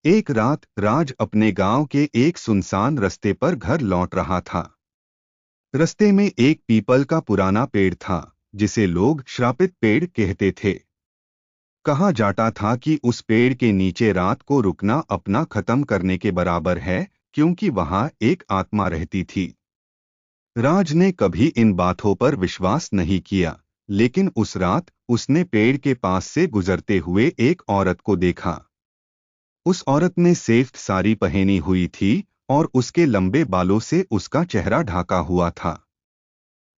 एक रात राज अपने गांव के एक सुनसान रास्ते पर घर लौट रहा था। रास्ते में एक पीपल का पुराना पेड़ था, जिसे लोग श्रापित पेड़ कहते थे। कहा जाता था कि उस पेड़ के नीचे रात को रुकना अपना खत्म करने के बराबर है, क्योंकि वहां एक आत्मा रहती थी। राज ने कभी इन बातों पर विश्वास नहीं किया, लेकिन उस रात उसने पेड़ के पास से गुजरते हुए एक औरत को देखा। उस औरत ने सफेद साड़ी पहनी हुई थी और उसके लंबे बालों से उसका चेहरा ढाका हुआ था।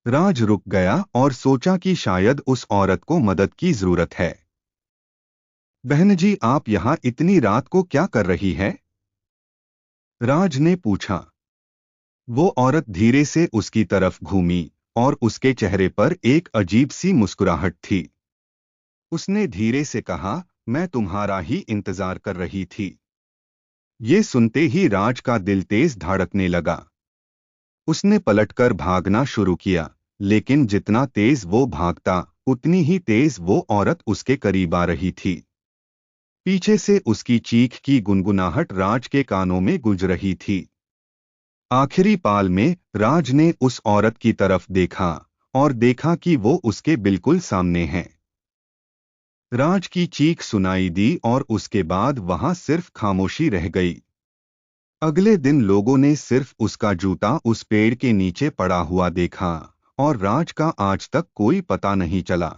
राज रुक गया और सोचा कि शायद उस औरत को मदद की जरूरत है। बहन जी, आप यहाँ इतनी रात को क्या कर रही है? राज ने पूछा। वो औरत धीरे से उसकी तरफ घूमी और उसके चेहरे पर एक अजीब सी मुस्कुराहट थी। उसने धीरे से कहा, मैं तुम्हारा ही इंतजार कर रही थी। ये सुनते ही राज का दिल तेज धड़कने लगा। उसने पलटकर भागना शुरू किया, लेकिन जितना तेज वो भागता, उतनी ही तेज वो औरत उसके करीब आ रही थी। पीछे से उसकी चीख की गुनगुनाहट राज के कानों में गूंज रही थी। आखिरी पाल में राज ने उस औरत की तरफ देखा और देखा कि वो उसके बिल्कुल सामने है। राज की चीख सुनाई दी और उसके बाद वहां सिर्फ खामोशी रह गई। अगले दिन लोगों ने सिर्फ उसका जूता उस पेड़ के नीचे पड़ा हुआ देखा, और राज का आज तक कोई पता नहीं चला।